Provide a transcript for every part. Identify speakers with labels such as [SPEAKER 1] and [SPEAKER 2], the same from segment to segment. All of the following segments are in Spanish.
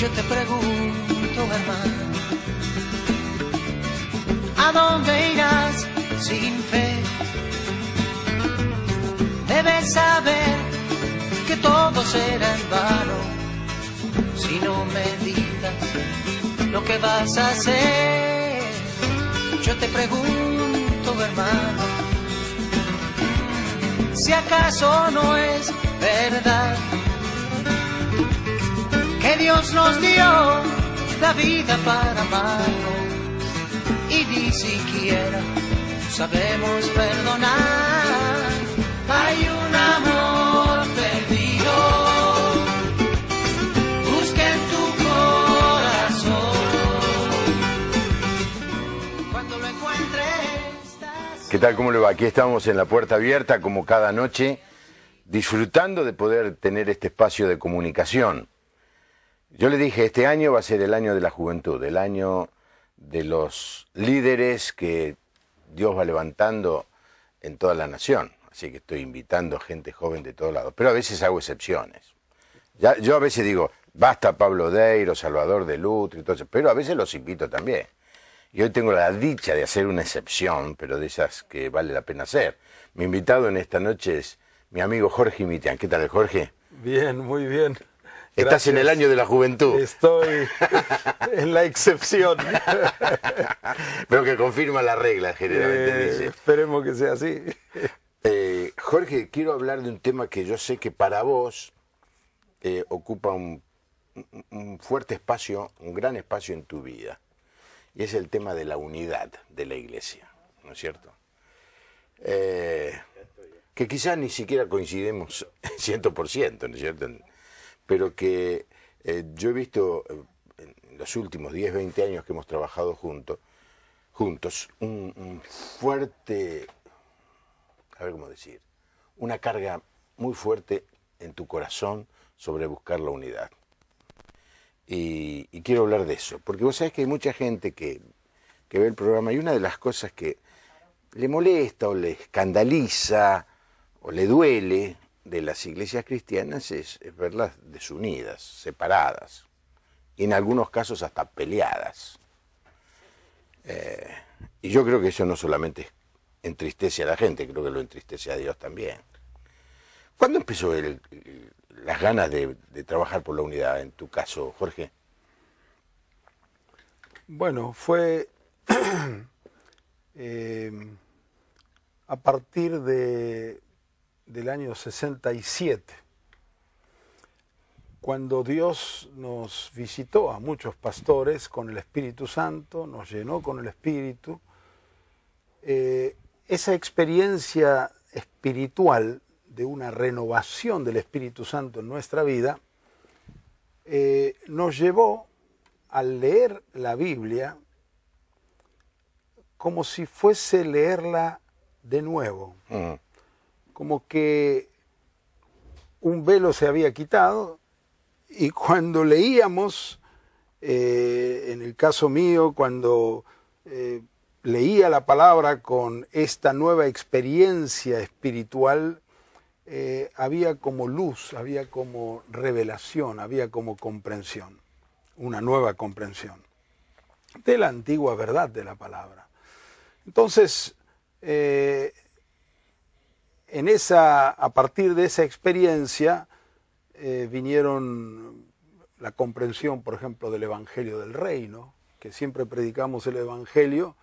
[SPEAKER 1] Yo te pregunto, hermano, ¿a dónde irás sin fe? Debes saber que todo será en vano si no meditas lo que vas a hacer. Yo te pregunto, hermano, si acaso no es verdad que Dios nos dio la vida para amarnos y ni siquiera sabemos perdonar. Hay un amor perdido, busca en tu corazón. Cuando lo encuentres,
[SPEAKER 2] ¿qué tal? ¿Cómo le va? Aquí estamos en La Puerta Abierta, como cada noche, disfrutando de poder tener este espacio de comunicación. Yo le dije, este año va a ser el año de la juventud, el año de los líderes que Dios va levantando en toda la nación. Así que estoy invitando gente joven de todos lados. Pero a veces hago excepciones. Yo a veces digo, basta Pablo Deiro, Salvador de Lutri, entonces, pero a veces los invito también. Y hoy tengo la dicha de hacer una excepción, pero de esas que vale la pena hacer. Mi invitado en esta noche es mi amigo Jorge Mitian. ¿Qué tal, Jorge?
[SPEAKER 3] Bien, muy bien.
[SPEAKER 2] Estás
[SPEAKER 3] Gracias.
[SPEAKER 2] en el año de la juventud.
[SPEAKER 3] Estoy en la excepción.
[SPEAKER 2] Pero que confirma la regla, generalmente dice.
[SPEAKER 3] Esperemos que sea así.
[SPEAKER 2] Jorge, quiero hablar de un tema que yo sé que para vos ocupa un fuerte espacio, un gran espacio en tu vida. Y es el tema de la unidad de la iglesia, ¿no es cierto? Que quizás ni siquiera coincidimos 100%, ¿no es cierto? Pero que yo he visto en los últimos 10, 20 años que hemos trabajado juntos, un fuerte, a ver cómo decir, una carga muy fuerte en tu corazón sobre buscar la unidad. Y quiero hablar de eso, porque vos sabés que hay mucha gente que ve el programa y una de las cosas que le molesta o le escandaliza o le duele de las iglesias cristianas es verlas desunidas, separadas, y en algunos casos hasta peleadas. Y yo creo que eso no solamente entristece a la gente, creo que lo entristece a Dios también. ¿Cuándo empezó las ganas de trabajar por la unidad en tu caso, Jorge?
[SPEAKER 3] Bueno, fue a partir del año 67, cuando Dios nos visitó a muchos pastores con el Espíritu Santo, nos llenó con el Espíritu. Esa experiencia espiritual de una renovación del Espíritu Santo en nuestra vida nos llevó a leer la Biblia como si fuese leerla de nuevo. Como que un velo se había quitado y cuando leíamos, en el caso mío, cuando leía la palabra con esta nueva experiencia espiritual, había como luz, había como revelación, había como comprensión, una nueva comprensión de la antigua verdad de la palabra. Entonces, a partir de esa experiencia vinieron la comprensión, por ejemplo, del Evangelio del Reino, que siempre predicamos el Evangelio,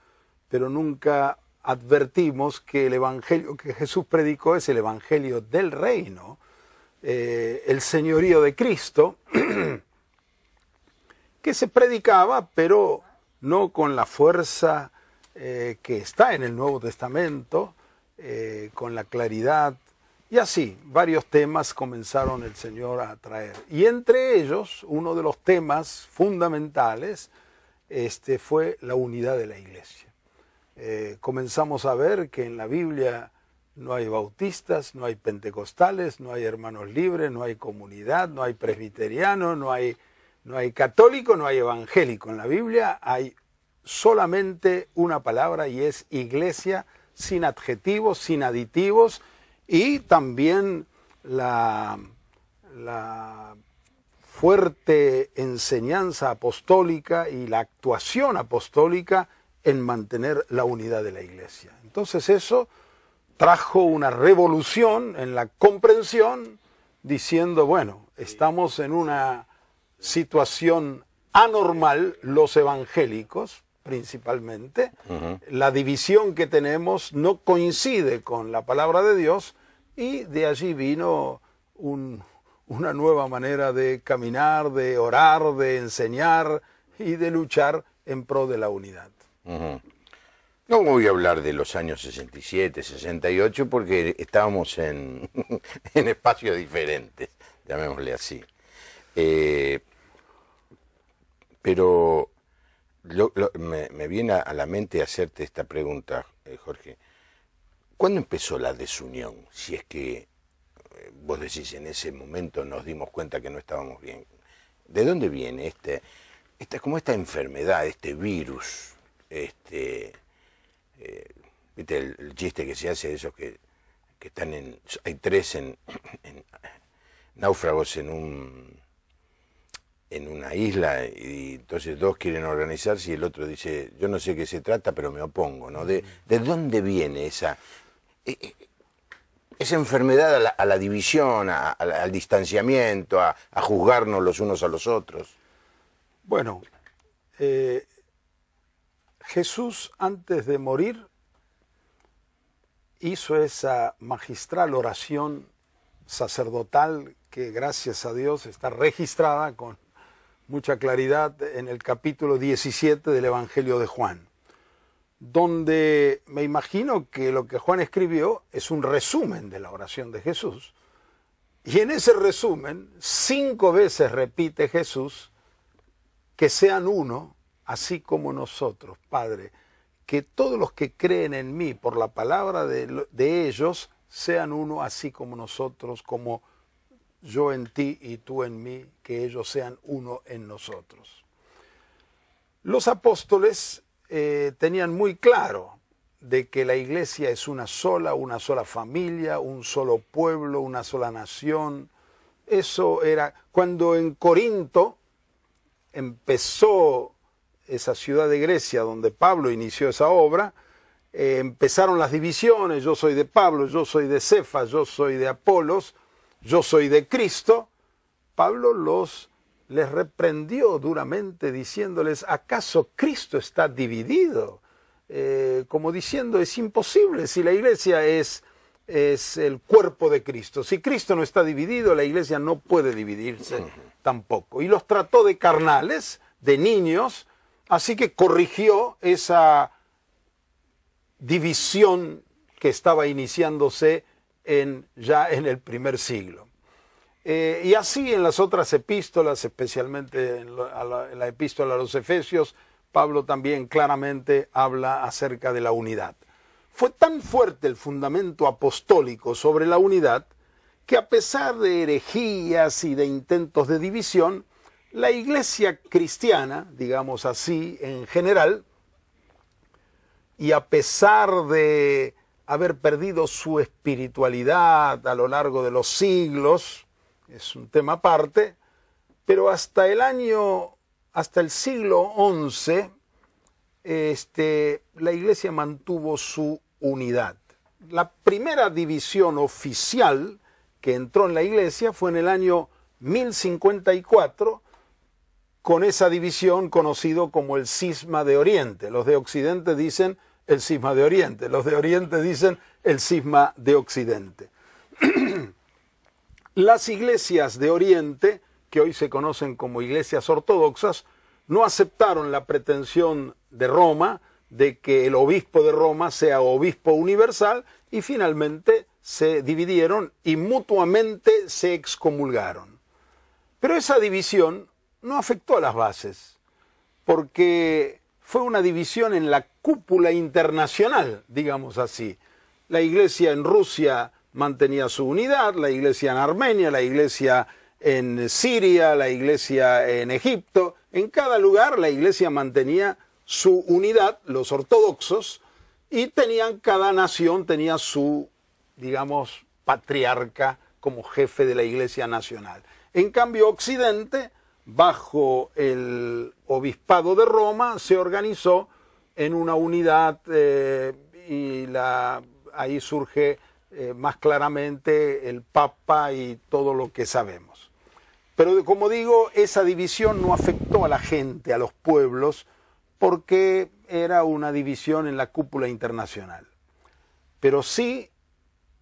[SPEAKER 3] pero nunca advertimos que el Evangelio que Jesús predicó es el Evangelio del Reino, el señorío de Cristo, que se predicaba, pero no con la fuerza que está en el Nuevo Testamento, con la claridad, y así, varios temas comenzaron el Señor a traer. Y entre ellos, uno de los temas fundamentales fue la unidad de la iglesia. Comenzamos a ver que en la Biblia no hay bautistas, no hay pentecostales, no hay hermanos libres, no hay comunidad, no hay presbiteriano, no hay católico, no hay evangélico. En la Biblia hay solamente una palabra y es iglesia, sin adjetivos, sin aditivos, y también la fuerte enseñanza apostólica y la actuación apostólica en mantener la unidad de la Iglesia. Entonces eso trajo una revolución en la comprensión, diciendo, bueno, estamos en una situación anormal, los evangélicos principalmente, la división que tenemos no coincide con la palabra de Dios, y de allí vino una nueva manera de caminar, de orar, de enseñar y de luchar en pro de la unidad.
[SPEAKER 2] No voy a hablar de los años 67, 68, porque estábamos en espacios diferentes, llamémosle así. Pero me viene a la mente hacerte esta pregunta, Jorge. ¿Cuándo empezó la desunión? Si es que vos decís, en ese momento nos dimos cuenta que no estábamos bien. ¿De dónde viene esta enfermedad, este virus? ¿Viste el chiste que se hace de esos que están hay tres náufragos en una isla, y entonces dos quieren organizarse y el otro dice, yo no sé qué se trata, pero me opongo, ¿no? ¿De dónde viene esa enfermedad a la división, al distanciamiento, a juzgarnos los unos a los otros?
[SPEAKER 3] Bueno, Jesús, antes de morir, hizo esa magistral oración sacerdotal que, gracias a Dios, está registrada con mucha claridad en el capítulo 17 del Evangelio de Juan, donde me imagino que lo que Juan escribió es un resumen de la oración de Jesús. Y en ese resumen, 5 veces repite Jesús que sean uno, así como nosotros, Padre, que todos los que creen en mí por la palabra de ellos sean uno, así como nosotros, como yo en ti y tú en mí, que ellos sean uno en nosotros. Los apóstoles tenían muy claro de que la iglesia es una sola familia, un solo pueblo, una sola nación. Eso era cuando en Corinto empezó esa ciudad de Grecia donde Pablo inició esa obra, empezaron las divisiones, yo soy de Pablo, yo soy de Cefas, yo soy de Apolos, yo soy de Cristo. Pablo les reprendió duramente diciéndoles, ¿acaso Cristo está dividido? Como diciendo, es imposible si la iglesia es el cuerpo de Cristo. Si Cristo no está dividido, la iglesia no puede dividirse tampoco. Y los trató de carnales, de niños, así que corrigió esa división que estaba iniciándose ya en el primer siglo. Y así en las otras epístolas, especialmente en la epístola a los Efesios, Pablo también claramente habla acerca de la unidad. Fue tan fuerte el fundamento apostólico sobre la unidad que, a pesar de herejías y de intentos de división, la iglesia cristiana, digamos así, en general, y a pesar de haber perdido su espiritualidad a lo largo de los siglos, es un tema aparte, pero hasta el siglo XI, la iglesia mantuvo su unidad. La primera división oficial que entró en la iglesia fue en el año 1054, con esa división conocido como el Cisma de Oriente. Los de Occidente dicen el Cisma de Oriente, los de Oriente dicen el Cisma de Occidente. Las iglesias de Oriente, que hoy se conocen como iglesias ortodoxas, no aceptaron la pretensión de Roma de que el obispo de Roma sea obispo universal, y finalmente se dividieron y mutuamente se excomulgaron. Pero esa división no afectó a las bases, porque fue una división en la cúpula internacional, digamos así. La iglesia en Rusia mantenía su unidad, la iglesia en Armenia, la iglesia en Siria, la iglesia en Egipto. En cada lugar la iglesia mantenía su unidad, los ortodoxos, y cada nación tenía su, digamos, patriarca como jefe de la iglesia nacional. En cambio, Occidente, bajo el obispado de Roma, se organizó en una unidad y ahí surge más claramente el Papa y todo lo que sabemos. Pero como digo, esa división no afectó a la gente, a los pueblos, porque era una división en la cúpula internacional. Pero sí,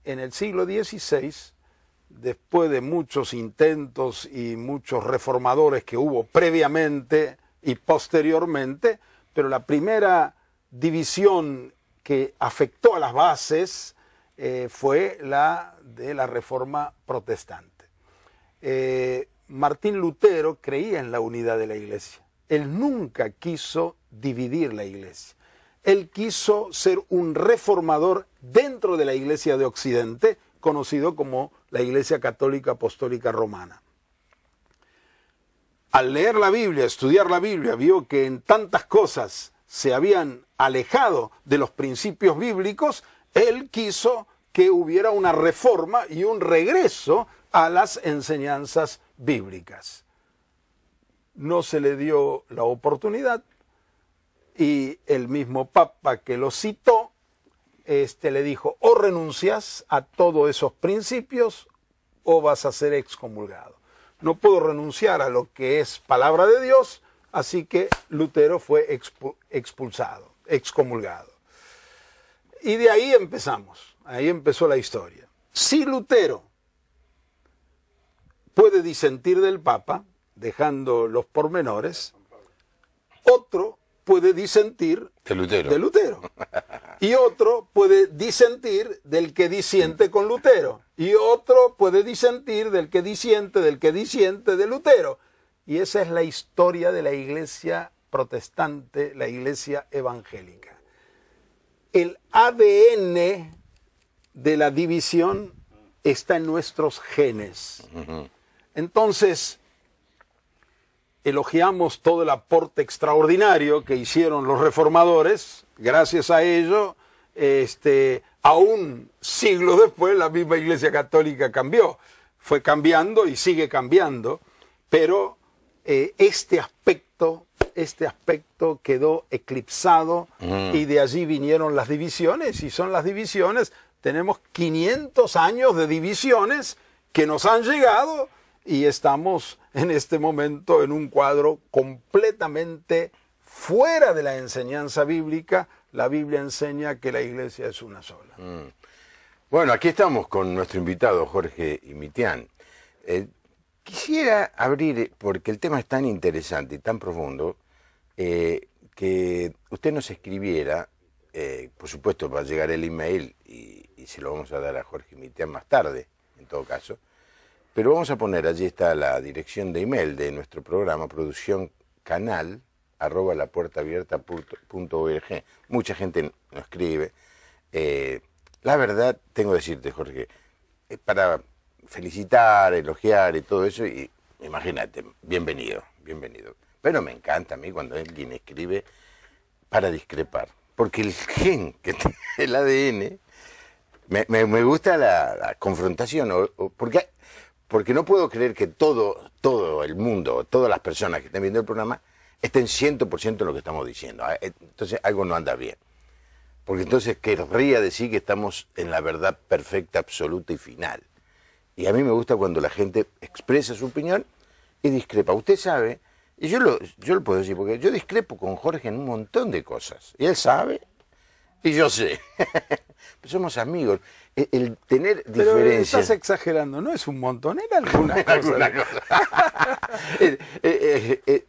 [SPEAKER 3] en el siglo XVI, después de muchos intentos y muchos reformadores que hubo previamente y posteriormente, pero la primera división que afectó a las bases fue la de la Reforma Protestante. Martín Lutero creía en la unidad de la Iglesia. Él nunca quiso dividir la Iglesia. Él quiso ser un reformador dentro de la Iglesia de Occidente, conocido como la Iglesia Católica Apostólica Romana. Al leer la Biblia, estudiar la Biblia, vio que en tantas cosas se habían alejado de los principios bíblicos. Él quiso que hubiera una reforma y un regreso a las enseñanzas bíblicas. No se le dio la oportunidad y el mismo Papa que lo citó le dijo: o renuncias a todos esos principios o vas a ser excomulgado. No puedo renunciar a lo que es palabra de Dios, así que Lutero fue expulsado, excomulgado. Y de ahí empezamos, ahí empezó la historia. Si Lutero puede disentir del Papa, dejando los pormenores, otro puede disentir de Lutero. Y otro puede disentir del que disiente con Lutero. Y otro puede disentir del que disiente de Lutero. Y esa es la historia de la Iglesia protestante, la Iglesia evangélica. El ADN de la división está en nuestros genes. Entonces, elogiamos todo el aporte extraordinario que hicieron los reformadores. Gracias a ello, aún siglos después, la misma Iglesia Católica cambió. Fue cambiando y sigue cambiando, pero este aspecto quedó eclipsado y de allí vinieron las divisiones, y son las divisiones. Tenemos 500 años de divisiones que nos han llegado y estamos en este momento en un cuadro completamente fuera de la enseñanza bíblica. La Biblia enseña que la Iglesia es una sola.
[SPEAKER 2] Bueno, aquí estamos con nuestro invitado Jorge Imitián. Quisiera abrir, porque el tema es tan interesante y tan profundo, que usted nos escribiera, por supuesto va a llegar el email y se lo vamos a dar a Jorge Imitián más tarde, en todo caso, pero vamos a poner, allí está la dirección de email de nuestro programa, produccióncanal@lapuertaabierta.org. Mucha gente nos escribe. La verdad, tengo que decirte, Jorge, para felicitar, elogiar y todo eso, y imagínate, bienvenido. Pero me encanta a mí cuando alguien escribe para discrepar, porque el gen que tiene el ADN, me gusta la confrontación, porque no puedo creer que todo el mundo, todas las personas que estén viendo el programa, estén 100% en lo que estamos diciendo. Entonces algo no anda bien. Porque entonces querría decir que estamos en la verdad perfecta, absoluta y final. Y a mí me gusta cuando la gente expresa su opinión y discrepa. Usted sabe, y yo lo puedo decir, porque yo discrepo con Jorge en un montón de cosas. Y él sabe, y yo sé. Pero somos amigos. El tener
[SPEAKER 3] pero
[SPEAKER 2] diferencias...
[SPEAKER 3] estás exagerando, no es un montón, era alguna cosa.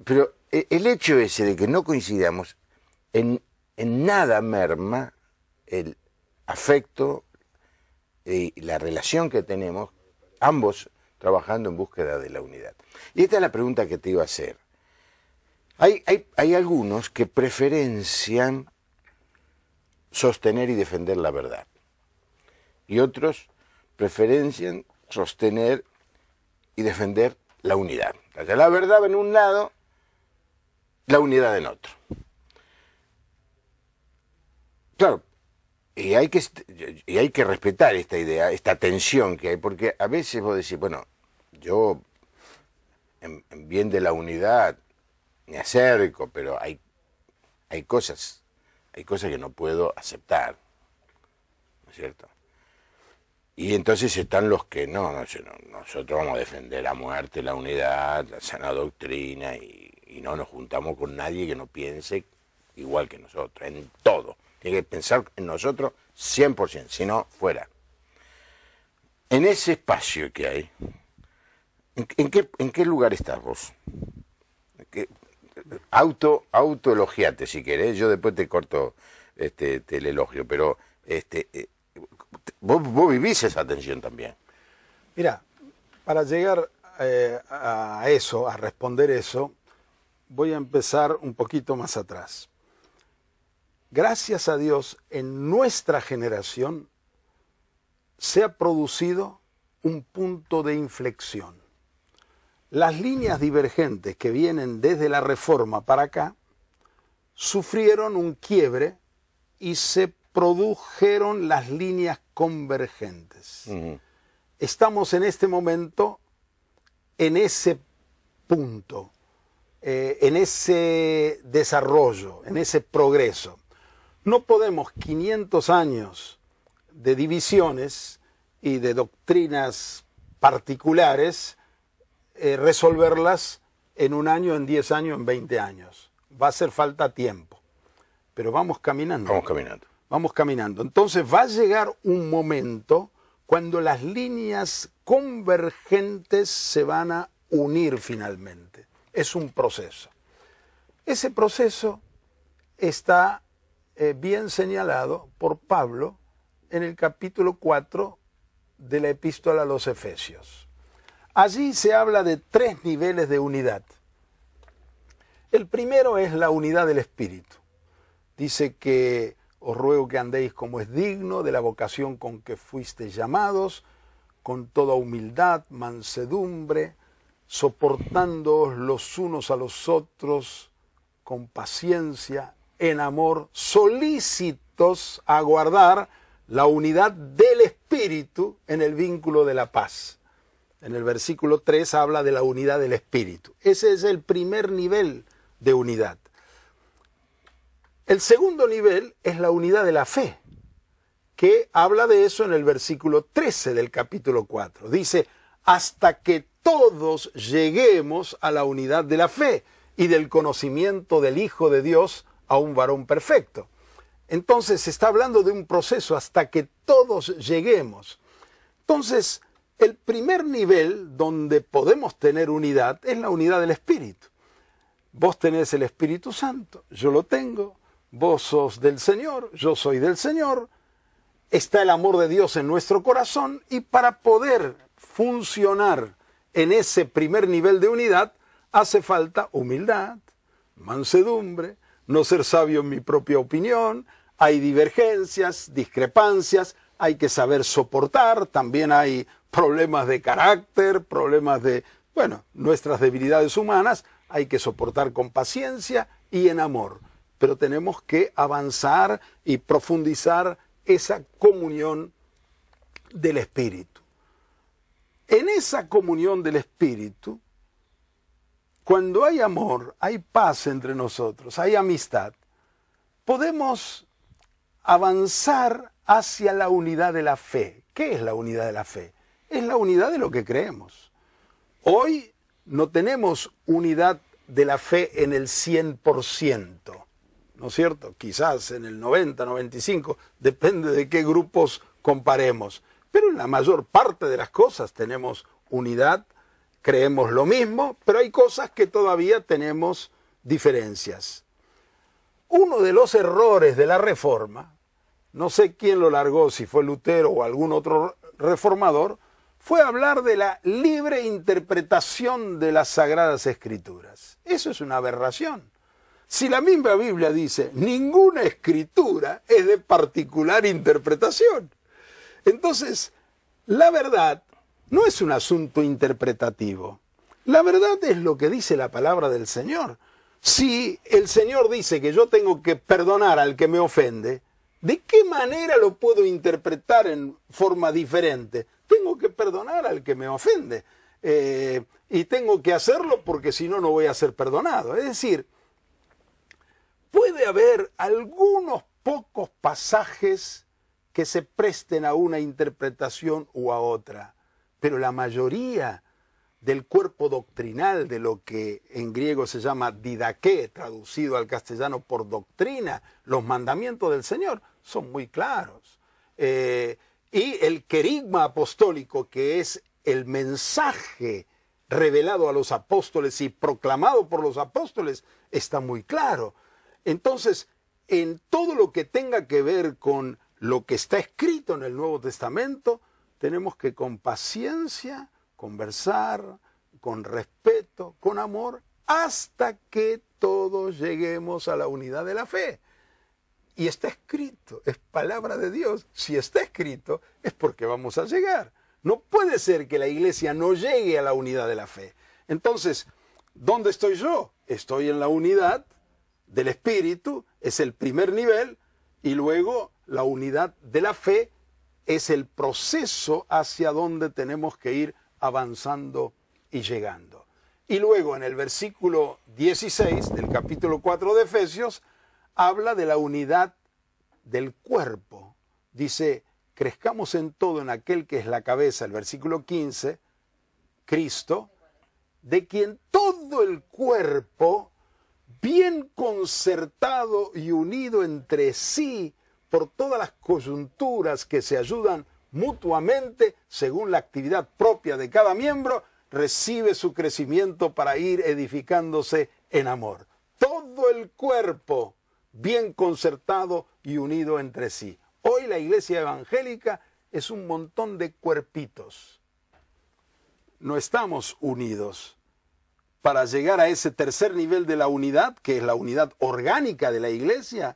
[SPEAKER 2] Pero el hecho ese de que no coincidamos en nada merma el afecto y la relación que tenemos, ambos trabajando en búsqueda de la unidad. Y esta es la pregunta que te iba a hacer. Hay algunos que preferencian sostener y defender la verdad. Y otros preferencian sostener y defender la unidad. O sea, la verdad en un lado, la unidad en otro. Claro, y hay que respetar esta idea, esta tensión que hay, porque a veces vos decís, bueno, yo en bien de la unidad me acerco, pero hay cosas que no puedo aceptar, ¿no es cierto? Y entonces están los que nosotros vamos a defender a muerte la unidad, la sana doctrina, y no nos juntamos con nadie que no piense igual que nosotros, en todo. Tiene que pensar en nosotros 100%, si no, fuera. En ese espacio que hay, ¿en qué lugar estás vos? Autoelogiate si querés, yo después te corto el elogio, pero vos vivís esa tensión también.
[SPEAKER 3] Mira, para llegar a eso, a responder eso, voy a empezar un poquito más atrás. Gracias a Dios, en nuestra generación se ha producido un punto de inflexión. Las líneas divergentes que vienen desde la Reforma para acá sufrieron un quiebre y se produjeron las líneas convergentes. Estamos en este momento en ese punto, en ese desarrollo, en ese progreso. No podemos 500 años de divisiones y de doctrinas particulares resolverlas en un año, en 10 años, en 20 años. Va a hacer falta tiempo, pero vamos caminando.
[SPEAKER 2] Vamos caminando.
[SPEAKER 3] Vamos caminando. Entonces va a llegar un momento cuando las líneas convergentes se van a unir finalmente. Es un proceso. Ese proceso está bien señalado por Pablo en el capítulo 4 de la epístola a los Efesios. Allí se habla de 3 niveles de unidad. El primero es la unidad del Espíritu. Dice que os ruego que andéis como es digno de la vocación con que fuisteis llamados, con toda humildad, mansedumbre, soportándoos los unos a los otros con paciencia, en amor, solícitos a guardar la unidad del Espíritu en el vínculo de la paz. En el versículo 3 habla de la unidad del Espíritu. Ese es el primer nivel de unidad. El segundo nivel es la unidad de la fe, que habla de eso en el versículo 13 del capítulo 4. Dice, hasta que todos lleguemos a la unidad de la fe y del conocimiento del Hijo de Dios, a un varón perfecto. Entonces se está hablando de un proceso hasta que todos lleguemos. Entonces, el primer nivel donde podemos tener unidad es la unidad del Espíritu. Vos tenés el Espíritu Santo, yo lo tengo, vos sos del Señor, yo soy del Señor, está el amor de Dios en nuestro corazón y para poder funcionar en ese primer nivel de unidad hace falta humildad, mansedumbre, no ser sabio en mi propia opinión, hay divergencias, discrepancias, hay que saber soportar, también hay problemas de carácter, problemas de, nuestras debilidades humanas, hay que soportar con paciencia y en amor. Pero tenemos que avanzar y profundizar esa comunión del Espíritu. En esa comunión del Espíritu, cuando hay amor, hay paz entre nosotros, hay amistad, podemos avanzar hacia la unidad de la fe. ¿Qué es la unidad de la fe? Es la unidad de lo que creemos. Hoy no tenemos unidad de la fe en el 100%, ¿no es cierto? Quizás en el 90, 95, depende de qué grupos comparemos. Pero en la mayor parte de las cosas tenemos unidad, creemos lo mismo, pero hay cosas que todavía tenemos diferencias. Uno de los errores de la Reforma, no sé quién lo largó, si fue Lutero o algún otro reformador, fue hablar de la libre interpretación de las Sagradas Escrituras. Eso es una aberración. Si la misma Biblia dice, ninguna escritura es de particular interpretación. Entonces, la verdad no es un asunto interpretativo. La verdad es lo que dice la palabra del Señor. Si el Señor dice que yo tengo que perdonar al que me ofende, ¿de qué manera lo puedo interpretar en forma diferente? Tengo que perdonar al que me ofende. y tengo que hacerlo porque si no, no voy a ser perdonado. Es decir, puede haber algunos pocos pasajes que se presten a una interpretación u a otra, pero la mayoría del cuerpo doctrinal de lo que en griego se llama didaqué, traducido al castellano por doctrina, los mandamientos del Señor, son muy claros. Y el querigma apostólico, que es el mensaje revelado a los apóstoles y proclamado por los apóstoles, está muy claro. Entonces, en todo lo que tenga que ver con lo que está escrito en el Nuevo Testamento, tenemos que con paciencia conversar, con respeto, con amor, hasta que todos lleguemos a la unidad de la fe. Y está escrito, es palabra de Dios. Si está escrito, es porque vamos a llegar. No puede ser que la iglesia no llegue a la unidad de la fe. Entonces, ¿dónde estoy yo? Estoy en la unidad del Espíritu, es el primer nivel, y luego la unidad de la fe es el proceso hacia donde tenemos que ir avanzando y llegando. Y luego en el versículo 16 del capítulo 4 de Efesios, habla de la unidad del cuerpo. Dice, crezcamos en todo en aquel que es la cabeza, el versículo 15, Cristo, de quien todo el cuerpo, bien concertado y unido entre sí por todas las coyunturas que se ayudan mutuamente según la actividad propia de cada miembro, recibe su crecimiento para ir edificándose en amor. Todo el cuerpo bien concertado y unido entre sí. Hoy la iglesia evangélica es un montón de cuerpitos. No estamos unidos. Para llegar a ese tercer nivel de la unidad, que es la unidad orgánica de la iglesia,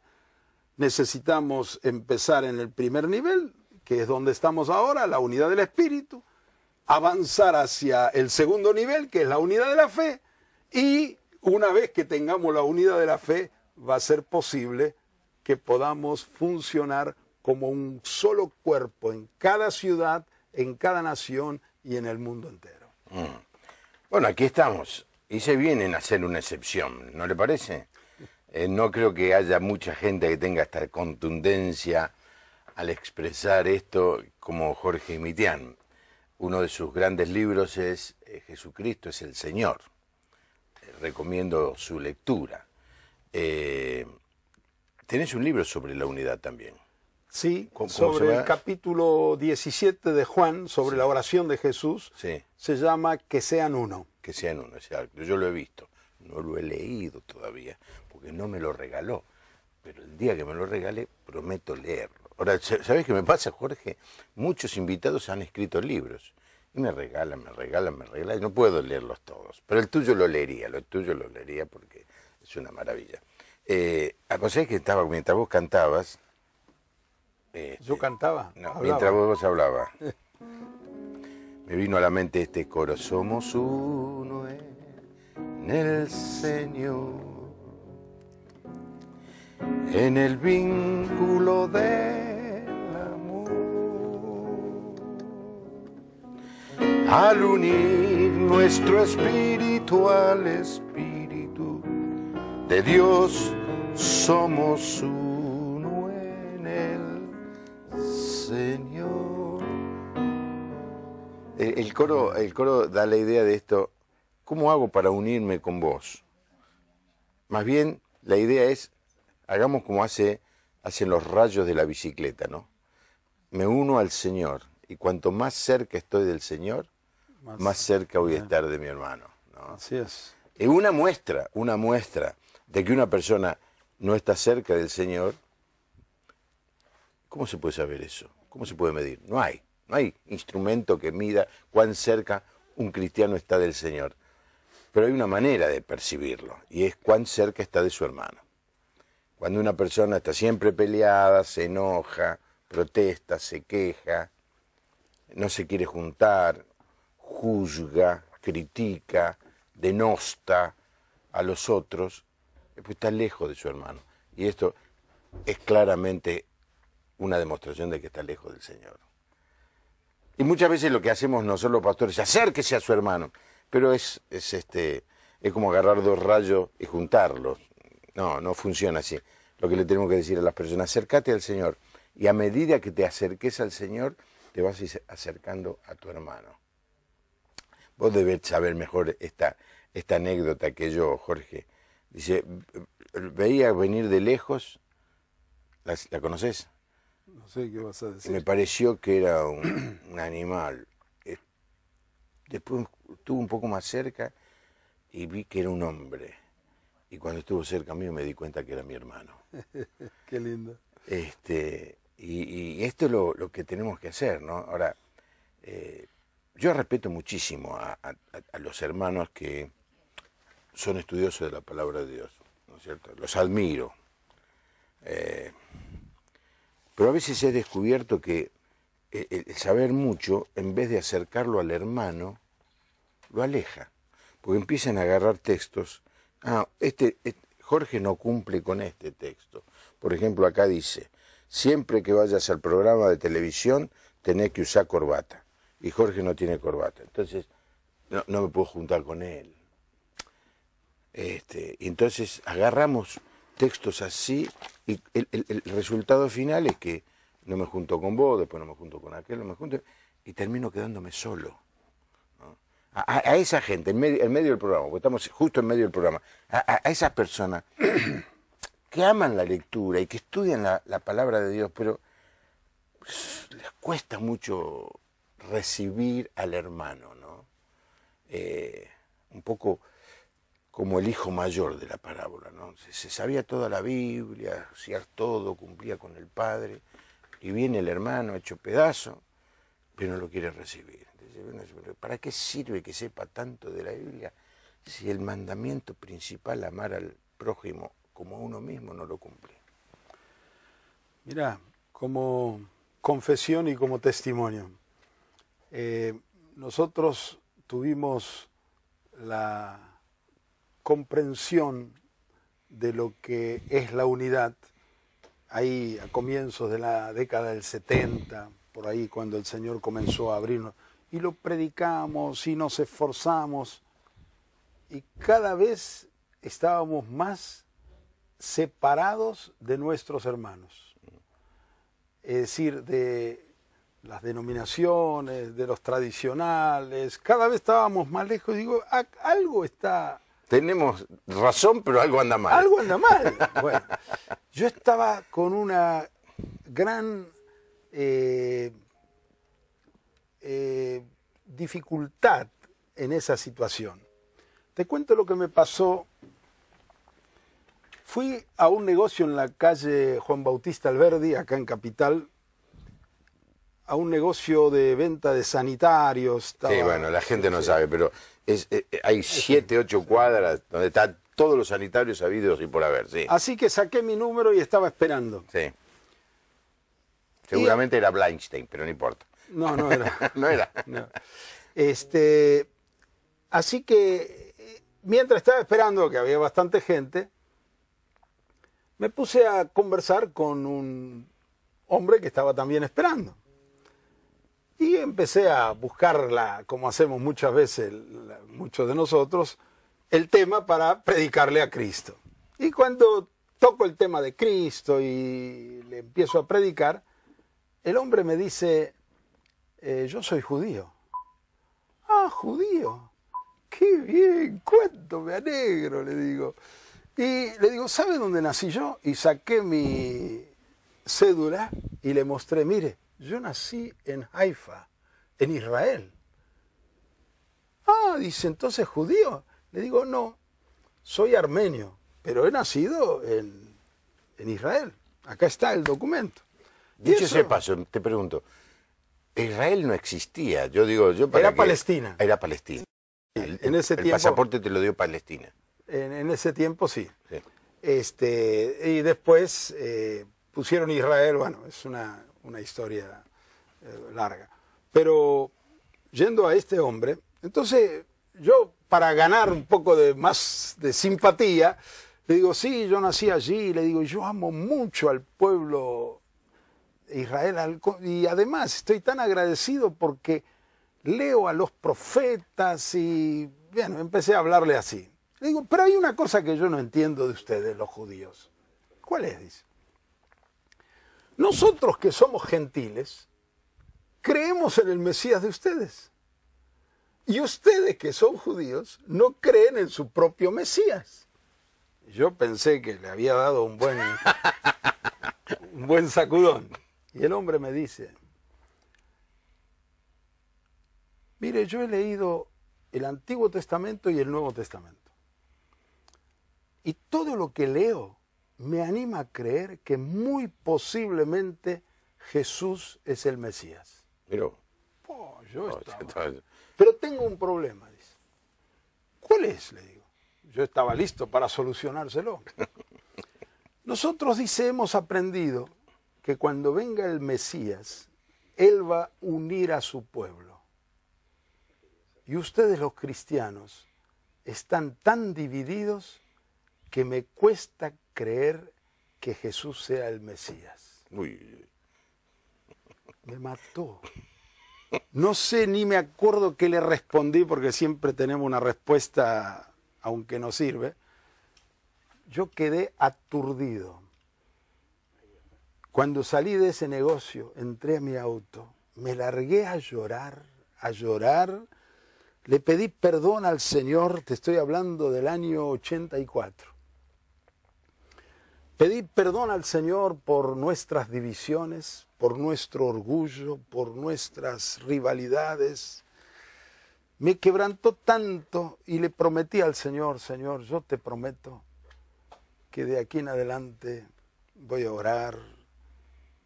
[SPEAKER 3] necesitamos empezar en el primer nivel, que es donde estamos ahora, la unidad del Espíritu, avanzar hacia el segundo nivel, que es la unidad de la fe, y una vez que tengamos la unidad de la fe, va a ser posible que podamos funcionar como un solo cuerpo en cada ciudad, en cada nación y en el mundo entero.
[SPEAKER 2] Bueno, aquí estamos, y se vienen a hacer una excepción, ¿no le parece? No creo que haya mucha gente que tenga esta contundencia al expresar esto como Jorge Mitián. Uno de sus grandes libros es Jesucristo es el Señor. Recomiendo su lectura. Tenés un libro sobre la unidad también.
[SPEAKER 3] Sí, sobre el capítulo 17 de Juan, sobre la oración de Jesús, se llama Que sean uno.
[SPEAKER 2] Que sean uno, exacto. Yo lo he visto, no lo he leído todavía, porque no me lo regaló. Pero el día que me lo regale, prometo leerlo. Ahora, ¿sabés qué me pasa, Jorge? Muchos invitados han escrito libros. Y me regalan, y no puedo leerlos todos. Pero el tuyo lo leería porque es una maravilla. ¿Sabés que estaba, mientras vos cantabas...
[SPEAKER 3] ¿Yo cantaba?
[SPEAKER 2] No, mientras vos hablabas. Me vino a la mente este coro. Somos uno en el Señor, en el vínculo del amor. Al unir nuestro espíritu al espíritu de Dios, somos uno en el Señor. El coro da la idea de esto. ¿Cómo hago para unirme con vos? Más bien, la idea es, hagamos como hacen los rayos de la bicicleta, ¿no? Me uno al Señor, y cuanto más cerca estoy del Señor, más cerca voy a estar de mi hermano, ¿no?
[SPEAKER 3] Así es.
[SPEAKER 2] Y una muestra de que una persona no está cerca del Señor, ¿cómo se puede saber eso? ¿Cómo se puede medir? No hay instrumento que mida cuán cerca un cristiano está del Señor. Pero hay una manera de percibirlo, y es cuán cerca está de su hermano. Cuando una persona está siempre peleada, se enoja, protesta, se queja, no se quiere juntar, juzga, critica, denosta a los otros, pues está lejos de su hermano. Y esto es claramente una demostración de que está lejos del Señor. Y muchas veces lo que hacemos nosotros los pastores es acérquese a su hermano, pero es como agarrar dos rayos y juntarlos. No, no funciona así. Lo que le tenemos que decir a las personas, acércate al Señor, y a medida que te acerques al Señor, te vas a ir acercando a tu hermano. Vos debés saber mejor esta anécdota que yo, Jorge. Dice, veía venir de lejos, ¿la conocés?
[SPEAKER 3] No sé qué vas a decir.
[SPEAKER 2] Me pareció que era un animal. Después estuve un poco más cerca y vi que era un hombre. Y cuando estuvo cerca mío me di cuenta que era mi hermano.
[SPEAKER 3] Qué lindo.
[SPEAKER 2] Y esto es lo que tenemos que hacer, ¿no? Ahora, yo respeto muchísimo a los hermanos que son estudiosos de la palabra de Dios, ¿no es cierto? Los admiro. Pero a veces he descubierto que el saber mucho, en vez de acercarlo al hermano, lo aleja. Porque empiezan a agarrar textos. Jorge no cumple con este texto. Por ejemplo, acá dice, siempre que vayas al programa de televisión tenés que usar corbata. Y Jorge no tiene corbata. Entonces, no me puedo juntar con él. Y entonces agarramos textos así y el resultado final es que no me junto con vos, después no me junto con aquel, no me junto, y termino quedándome solo, ¿no? A esa gente, en medio del programa, porque estamos justo en medio del programa, a esas personas que aman la lectura y que estudian la palabra de Dios, pero les cuesta mucho recibir al hermano, ¿no? Un poco como el hijo mayor de la parábola, ¿no? Se sabía toda la Biblia, hacía todo, cumplía con el Padre, y viene el hermano hecho pedazo, pero no lo quiere recibir. Entonces, ¿para qué sirve que sepa tanto de la Biblia si el mandamiento principal, amar al prójimo como a uno mismo, no lo cumple?
[SPEAKER 3] Mira, como confesión y como testimonio, nosotros tuvimos la comprensión de lo que es la unidad ahí a comienzos de la década del 70, por ahí cuando el Señor comenzó a abrirnos, y lo predicamos y nos esforzamos, y cada vez estábamos más separados de nuestros hermanos, es decir, de las denominaciones, de los tradicionales, cada vez estábamos más lejos. Digo, algo está...
[SPEAKER 2] Tenemos razón, pero algo anda mal.
[SPEAKER 3] Algo anda mal. Bueno, yo estaba con una gran dificultad en esa situación. Te cuento lo que me pasó. Fui a un negocio en la calle Juan Bautista Alberdi, acá en Capital, a un negocio de venta de sanitarios.
[SPEAKER 2] Sí, bueno, la gente no sabe, pero hay 7, 8 cuadras donde están todos los sanitarios habidos y por haber, sí.
[SPEAKER 3] Así que saqué mi número y estaba esperando.
[SPEAKER 2] Sí. Seguramente era Blindstein, pero no importa.
[SPEAKER 3] No, no era.
[SPEAKER 2] No era.
[SPEAKER 3] No. Así que, mientras estaba esperando, que había bastante gente, me puse a conversar con un hombre que estaba también esperando. Y empecé a buscarla, como hacemos muchas veces, muchos de nosotros, el tema para predicarle a Cristo. Y cuando toco el tema de Cristo y le empiezo a predicar, el hombre me dice, yo soy judío. Ah, judío. Qué bien, cuánto me alegro, le digo. Y le digo, ¿sabe dónde nací yo? Y saqué mi cédula y le mostré, mire, yo nací en Haifa, en Israel. Ah, dice, ¿entonces judío? Le digo, no, soy armenio, pero he nacido en Israel. Acá está el documento.
[SPEAKER 2] Dicho ese paso, te pregunto, Israel no existía,
[SPEAKER 3] era Palestina.
[SPEAKER 2] Era Palestina.
[SPEAKER 3] En ese tiempo,
[SPEAKER 2] el pasaporte te lo dio Palestina.
[SPEAKER 3] En ese tiempo sí.
[SPEAKER 2] Sí.
[SPEAKER 3] Y después pusieron Israel, bueno, es una historia larga. Pero yendo a este hombre, entonces yo, para ganar un poco más de simpatía, le digo, sí, yo nací allí, le digo, yo amo mucho al pueblo Israel. Y además estoy tan agradecido porque leo a los profetas y, bueno, empecé a hablarle así. Le digo, pero hay una cosa que yo no entiendo de ustedes, los judíos. ¿Cuál es? Dice. Nosotros que somos gentiles, creemos en el Mesías de ustedes. Y ustedes que son judíos, no creen en su propio Mesías. Yo pensé que le había dado un buen sacudón. Y el hombre me dice, mire, yo he leído el Antiguo Testamento y el Nuevo Testamento. Y todo lo que leo me anima a creer que muy posiblemente Jesús es el Mesías.
[SPEAKER 2] Pero,
[SPEAKER 3] pero tengo un problema, dice. ¿Cuál es? Le digo. Yo estaba listo para solucionárselo. Nosotros, dice, hemos aprendido que cuando venga el Mesías, Él va a unir a su pueblo. Y ustedes los cristianos están tan divididos que me cuesta creer que Jesús sea el Mesías.
[SPEAKER 2] Uy.
[SPEAKER 3] Me mató. No sé ni me acuerdo qué le respondí porque siempre tenemos una respuesta, aunque no sirve. Yo quedé aturdido. Cuando salí de ese negocio, entré a mi auto, me largué a llorar, le pedí perdón al Señor, te estoy hablando del año 84. Pedí perdón al Señor por nuestras divisiones, por nuestro orgullo, por nuestras rivalidades. Me quebrantó tanto y le prometí al Señor, Señor, yo te prometo que de aquí en adelante voy a orar,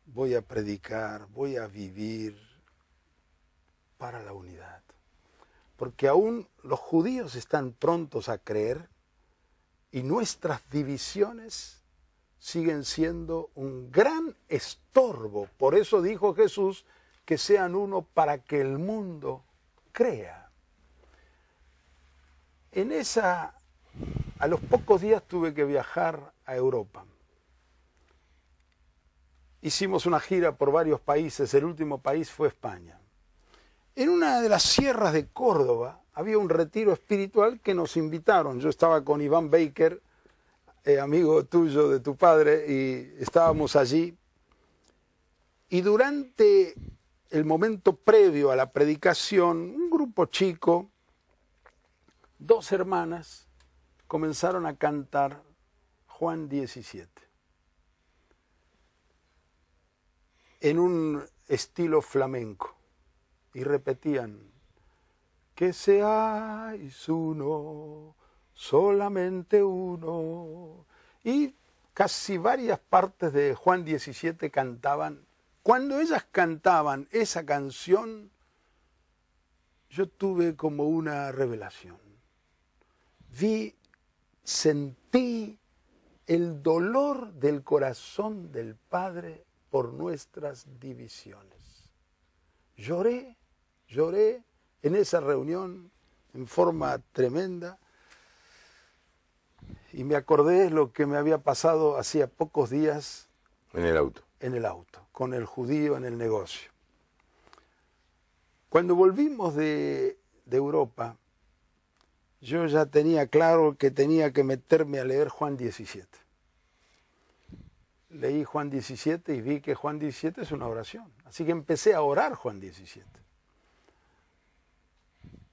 [SPEAKER 3] voy a predicar, voy a vivir para la unidad. Porque aún los judíos están prontos a creer y nuestras divisiones siguen siendo un gran estorbo. Por eso dijo Jesús que sean uno para que el mundo crea. A los pocos días tuve que viajar a Europa. Hicimos una gira por varios países, el último país fue España. En una de las sierras de Córdoba había un retiro espiritual que nos invitaron. Yo estaba con Iván Baker, amigo tuyo, de tu padre, y estábamos allí. Y durante el momento previo a la predicación, un grupo chico, 2 hermanas, comenzaron a cantar Juan 17. En un estilo flamenco. Y repetían, que seáis uno, solamente uno. Y casi varias partes de Juan 17 cantaban. Cuando ellas cantaban esa canción, yo tuve como una revelación. Sentí el dolor del corazón del Padre por nuestras divisiones. Lloré en esa reunión en forma tremenda y me acordé lo que me había pasado hacía pocos días
[SPEAKER 2] en el auto,
[SPEAKER 3] con el judío en el negocio. Cuando volvimos de Europa, yo ya tenía claro que tenía que meterme a leer Juan 17. Leí Juan 17 y vi que Juan 17 es una oración. Así que empecé a orar Juan 17.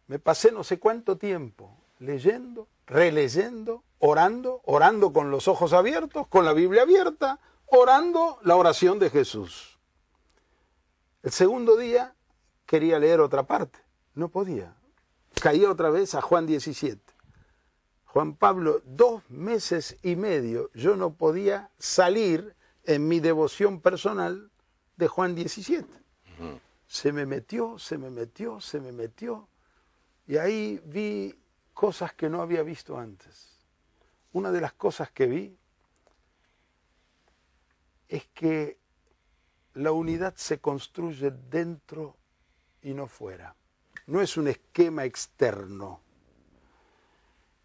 [SPEAKER 3] Me pasé no sé cuánto tiempo leyendo, releyendo, orando con los ojos abiertos, con la Biblia abierta, orando la oración de Jesús. El segundo día quería leer otra parte, no podía. Caía otra vez a Juan 17. Juan Pablo, 2 meses y medio, yo no podía salir en mi devoción personal de Juan 17. Se me metió. Y ahí vi cosas que no había visto antes. Una de las cosas que vi es que la unidad se construye dentro y no fuera. No es un esquema externo.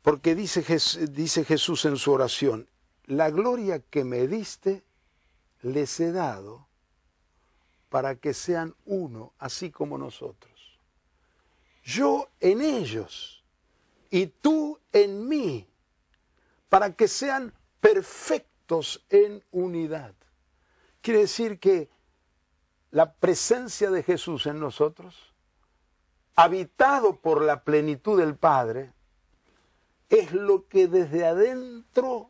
[SPEAKER 3] Porque dice Jesús en su oración, la gloria que me diste les he dado para que sean uno, así como nosotros. Yo en ellos y tú en mí, para que sean perfectos en unidad. Quiere decir que la presencia de Jesús en nosotros, habitado por la plenitud del Padre, es lo que desde adentro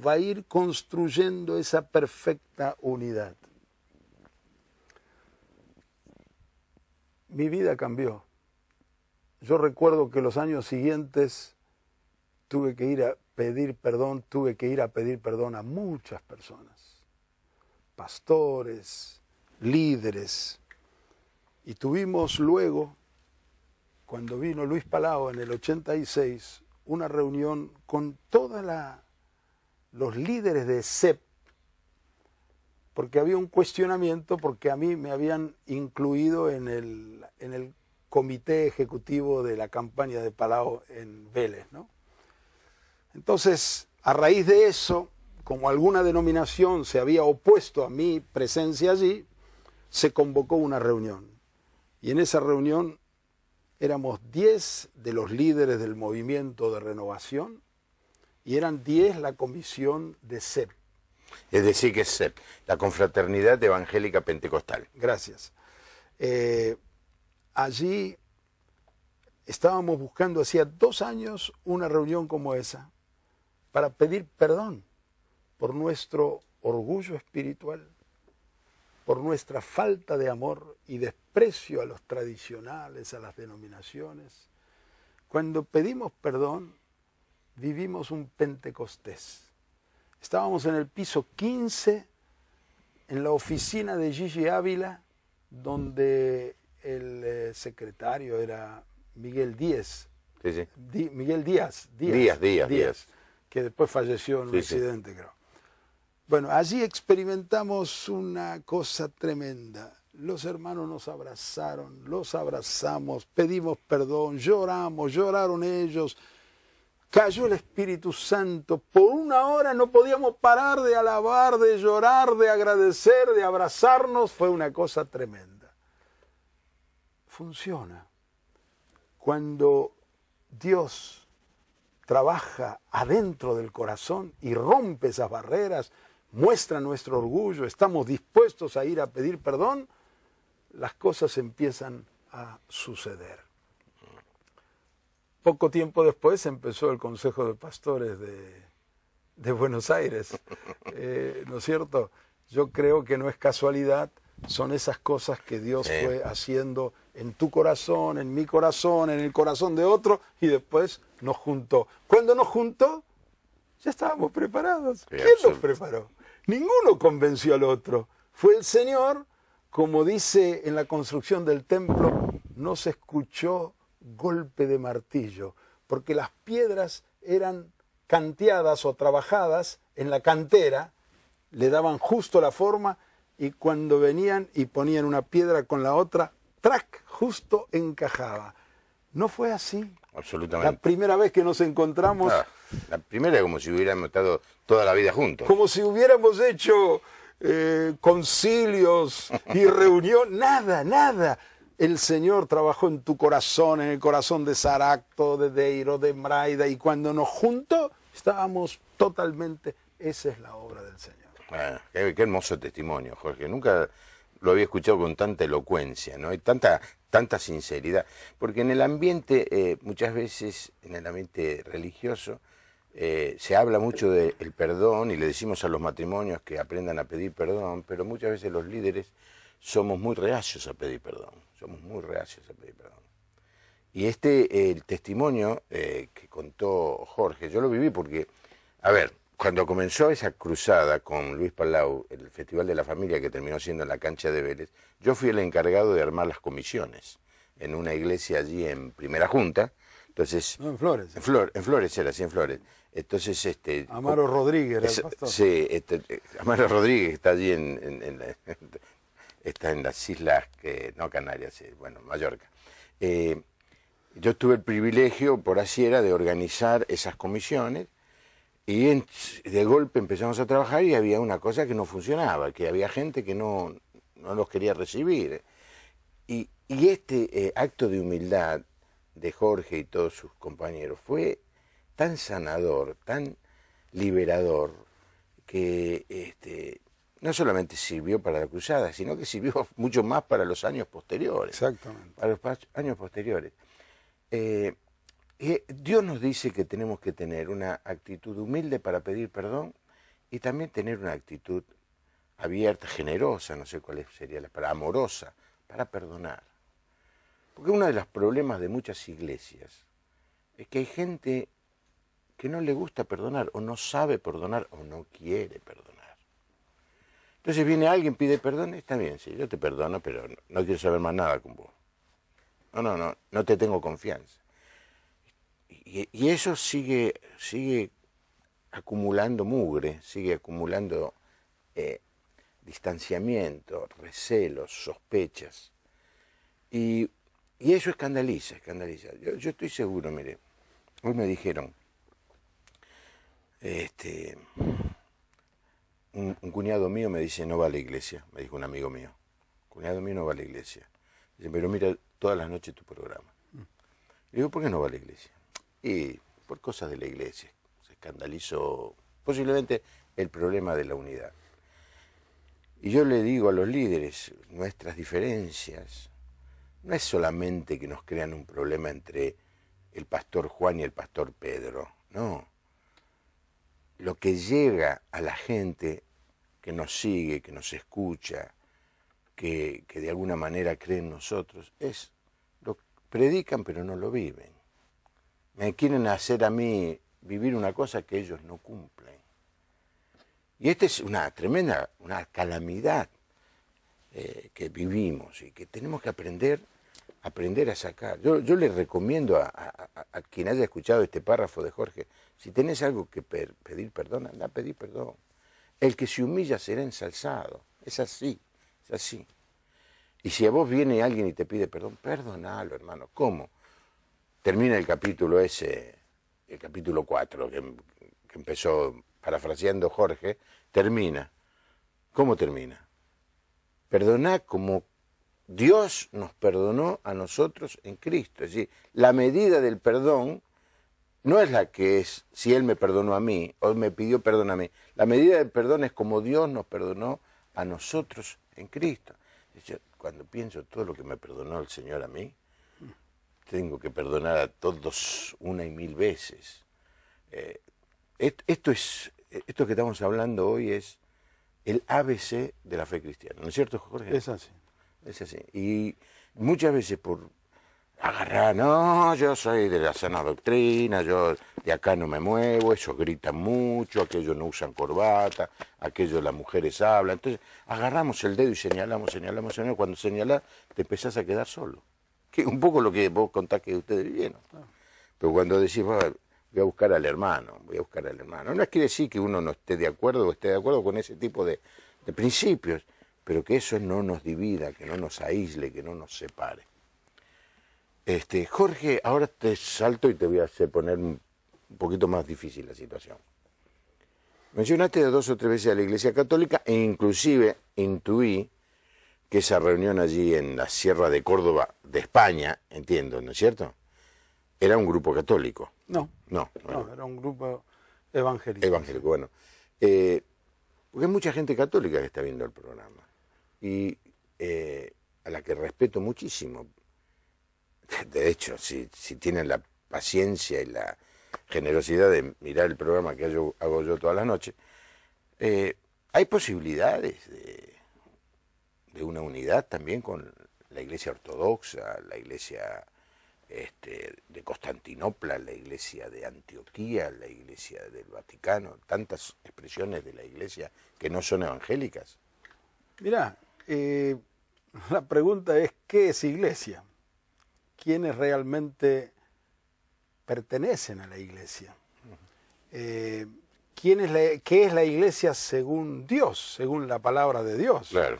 [SPEAKER 3] va a ir construyendo esa perfecta unidad. Mi vida cambió. Yo recuerdo que los años siguientes tuve que ir a pedir perdón a muchas personas, pastores, líderes, y tuvimos luego, cuando vino Luis Palau en el 86, una reunión con todos los líderes de CEP, porque había un cuestionamiento, porque a mí me habían incluido en el comité ejecutivo de la campaña de Palau en Vélez, ¿no? Entonces, a raíz de eso, como alguna denominación se había opuesto a mi presencia allí, se convocó una reunión. Y en esa reunión éramos 10 de los líderes del movimiento de renovación y eran 10 la comisión de CEP.
[SPEAKER 2] Es decir, que es CEP, la Confraternidad Evangélica Pentecostal.
[SPEAKER 3] Gracias. Allí estábamos buscando hacía 2 años una reunión como esa para pedir perdón por nuestro orgullo espiritual, por nuestra falta de amor y desprecio a los tradicionales, a las denominaciones. Cuando pedimos perdón, vivimos un Pentecostés. Estábamos en el piso 15, en la oficina de Gigi Ávila, donde el secretario era Miguel Díaz.
[SPEAKER 2] Sí, sí.
[SPEAKER 3] Miguel Díaz, que después falleció en un accidente, creo. Bueno, allí experimentamos una cosa tremenda. Los hermanos nos abrazaron, los abrazamos, pedimos perdón, lloramos, lloraron ellos. Cayó el Espíritu Santo. Por 1 hora no podíamos parar de alabar, de llorar, de agradecer, de abrazarnos. Fue una cosa tremenda. Funciona. Cuando Dios trabaja adentro del corazón y rompe esas barreras, muestra nuestro orgullo, estamos dispuestos a ir a pedir perdón, las cosas empiezan a suceder. Poco tiempo después empezó el Consejo de Pastores de Buenos Aires, ¿no es cierto? Yo creo que no es casualidad, son esas cosas que Dios fue haciendo en tu corazón, en mi corazón, en el corazón de otro, y después nos juntó. Cuando nos juntó, ya estábamos preparados. ¿Quién nos preparó? Ninguno convenció al otro. Fue el Señor, como dice en la construcción del templo, no se escuchó golpe de martillo, porque las piedras eran canteadas o trabajadas en la cantera, le daban justo la forma, y cuando venían y ponían una piedra con la otra, ¡trac!, justo encajaba. No fue así.
[SPEAKER 2] Absolutamente.
[SPEAKER 3] La primera vez que nos encontramos...
[SPEAKER 2] La primera es como si hubiéramos estado toda la vida juntos.
[SPEAKER 3] Como si hubiéramos hecho concilios y reunión. Nada, nada. El Señor trabajó en tu corazón, en el corazón de Saracto, de Deiro, de Mraida, y cuando nos juntó, estábamos totalmente... Esa es la obra del Señor.
[SPEAKER 2] Qué hermoso testimonio, Jorge. Nunca lo había escuchado con tanta elocuencia, ¿no? Hay tanta sinceridad. Porque en el ambiente, muchas veces, en el ambiente religioso, se habla mucho del perdón y le decimos a los matrimonios que aprendan a pedir perdón, pero muchas veces los líderes somos muy reacios a pedir perdón. Somos muy reacios a pedir perdón. Y el testimonio que contó Jorge, yo lo viví porque, a ver, cuando comenzó esa cruzada con Luis Palau, el Festival de la Familia que terminó siendo en la cancha de Vélez, yo fui el encargado de armar las comisiones en una iglesia allí en Primera Junta. Entonces,
[SPEAKER 3] no, en Flores.
[SPEAKER 2] En Flores era, sí, en Flores. Entonces,
[SPEAKER 3] Amaro Rodríguez era el pastor.
[SPEAKER 2] Sí, Amaro Rodríguez está allí está en las islas, no Canarias, bueno, Mallorca. Yo tuve el privilegio, por así era, de organizar esas comisiones. Y de golpe empezamos a trabajar y había una cosa que no funcionaba, que había gente que no no los quería recibir. Y este acto de humildad de Jorge y todos sus compañeros fue tan sanador, tan liberador, que no solamente sirvió para la cruzada, sino que sirvió mucho más para los años posteriores.
[SPEAKER 3] Exactamente.
[SPEAKER 2] Para los años posteriores. Dios nos dice que tenemos que tener una actitud humilde para pedir perdón y también tener una actitud abierta, generosa, no sé cuál sería la palabra, amorosa, para perdonar. Porque uno de los problemas de muchas iglesias es que hay gente que no le gusta perdonar, o no sabe perdonar, o no quiere perdonar. Entonces viene alguien, pide perdón, está bien, sí, yo te perdono, pero no quiero saber más nada con vos. No te tengo confianza. Y eso sigue acumulando mugre, sigue acumulando distanciamiento, recelos, sospechas. Y eso escandaliza. Yo estoy seguro, mire, hoy me dijeron, un cuñado mío me dice, no va a la iglesia, me dijo un amigo mío, cuñado mío no va a la iglesia. Dice, pero mira todas las noches tu programa. Le digo, ¿por qué no va a la iglesia? Y por cosas de la iglesia. Se escandalizó posiblemente el problema de la unidad. Y yo le digo a los líderes, nuestras diferencias no es solamente que nos crean un problema entre el pastor Juan y el pastor Pedro, no. Lo que llega a la gente que nos sigue, que nos escucha, que de alguna manera cree en nosotros, lo predican pero no lo viven. Me quieren hacer a mí vivir una cosa que ellos no cumplen. Y esta es una tremenda, una calamidad que vivimos y que tenemos que aprender a sacar. Yo le recomiendo a quien haya escuchado este párrafo de Jorge, si tenés algo que pedir perdón, anda a pedir perdón. El que se humilla será ensalzado. Es así, es así. Y si a vos viene alguien y te pide perdón, perdonalo, hermano. ¿Cómo? Termina el capítulo ese, el capítulo 4, que empezó parafraseando Jorge, termina. ¿Cómo termina? Perdoná como Dios nos perdonó a nosotros en Cristo. Es decir, la medida del perdón no es la que es si Él me perdonó a mí o me pidió perdón a mí. La medida del perdón es como Dios nos perdonó a nosotros en Cristo. Cuando pienso todo lo que me perdonó el Señor a mí, tengo que perdonar a todos 1 y 1000 veces. Esto que estamos hablando hoy es el ABC de la fe cristiana, ¿no es cierto, Jorge?
[SPEAKER 3] Es así.
[SPEAKER 2] Es así. Y muchas veces por agarrar, no, yo soy de la sana doctrina, yo de acá no me muevo, ellos gritan mucho, aquellos no usan corbata, aquellos las mujeres hablan. Entonces agarramos el dedo y señalamos. Cuando señalás te empezás a quedar solo. Que un poco lo que vos contás que ustedes vivieron. Pero cuando decís, voy a buscar al hermano, no quiere decir que uno no esté de acuerdo o esté de acuerdo con ese tipo de principios, pero que eso no nos divida, que no nos aísle, que no nos separe. Jorge, ahora te salto y te voy a hacer poner un poquito más difícil la situación. Mencionaste 2 o 3 veces a la Iglesia Católica e inclusive intuí que esa reunión allí en la Sierra de Córdoba de España, entiendo, ¿no es cierto?, era un grupo católico.
[SPEAKER 3] No, era un grupo evangélico.
[SPEAKER 2] Evangélico, bueno. Porque hay mucha gente católica que está viendo el programa y a la que respeto muchísimo. De hecho, si tienen la paciencia y la generosidad de mirar el programa que hago yo todas las noches, hay posibilidades de una unidad también con la Iglesia Ortodoxa, la Iglesia de Constantinopla, la Iglesia de Antioquía, la Iglesia del Vaticano, tantas expresiones de la Iglesia que no son evangélicas.
[SPEAKER 3] Mirá, la pregunta es, ¿qué es Iglesia? ¿Quiénes realmente pertenecen a la Iglesia? ¿Qué es la Iglesia según Dios, según la palabra de Dios?
[SPEAKER 2] Claro.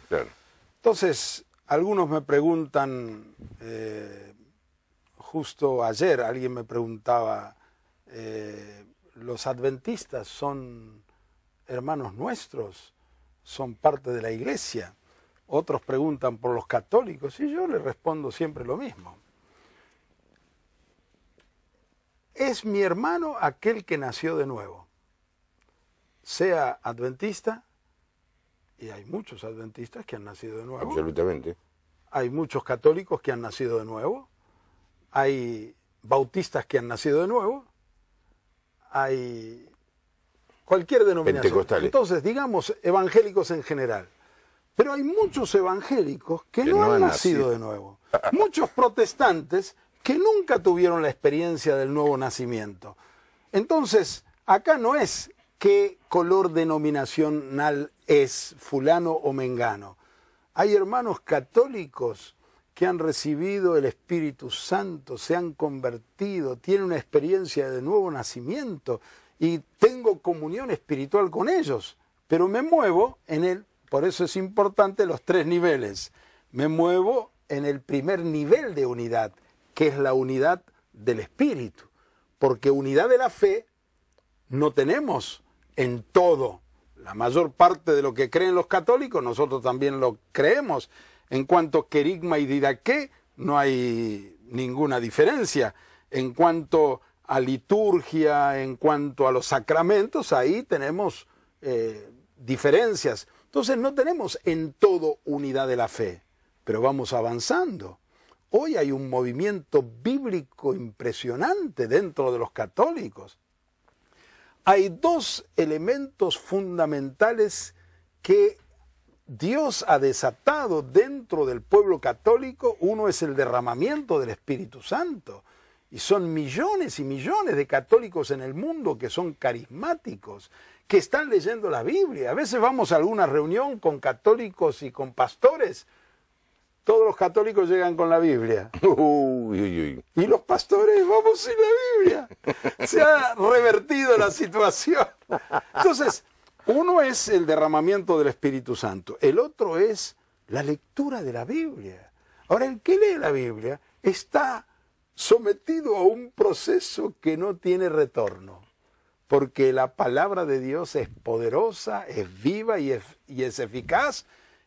[SPEAKER 3] Entonces, algunos me preguntan, justo ayer alguien me preguntaba, ¿los adventistas son hermanos nuestros? ¿Son parte de la Iglesia? Otros preguntan por los católicos y yo les respondo siempre lo mismo. Es mi hermano aquel que nació de nuevo, sea adventista, y hay muchos adventistas que han nacido de nuevo.
[SPEAKER 2] Absolutamente.
[SPEAKER 3] Hay muchos católicos que han nacido de nuevo, hay bautistas que han nacido de nuevo, hay cualquier denominación.
[SPEAKER 2] Pentecostales.
[SPEAKER 3] Entonces, digamos, evangélicos en general. Pero hay muchos evangélicos que no han nacido de nuevo. Muchos protestantes que nunca tuvieron la experiencia del nuevo nacimiento. Entonces, acá no es qué color denominacional es fulano o mengano. Hay hermanos católicos que han recibido el Espíritu Santo, se han convertido, tienen una experiencia de nuevo nacimiento y tengo comunión espiritual con ellos, pero me muevo en el, por eso es importante los 3 niveles, me muevo en el primer nivel de unidad, que es la unidad del Espíritu, porque unidad de la fe no tenemos en todo. La mayor parte de lo que creen los católicos, nosotros también lo creemos. En cuanto a querigma y didaqué, no hay ninguna diferencia. En cuanto a liturgia, en cuanto a los sacramentos, ahí tenemos diferencias. Entonces no tenemos en todo unidad de la fe, pero vamos avanzando. Hoy hay un movimiento bíblico impresionante dentro de los católicos. Hay 2 elementos fundamentales que Dios ha desatado dentro del pueblo católico. Uno es el derramamiento del Espíritu Santo. Y son millones y millones de católicos en el mundo que son carismáticos, que están leyendo la Biblia. A veces vamos a alguna reunión con católicos y con pastores. Todos los católicos llegan con la Biblia.
[SPEAKER 2] Uy, uy, uy.
[SPEAKER 3] Y los pastores vamos sin la Biblia. Se ha revertido la situación. Entonces, uno es el derramamiento del Espíritu Santo. El otro es la lectura de la Biblia. Ahora, el que lee la Biblia está sometido a un proceso que no tiene retorno. Porque la palabra de Dios es poderosa, es viva y es eficaz.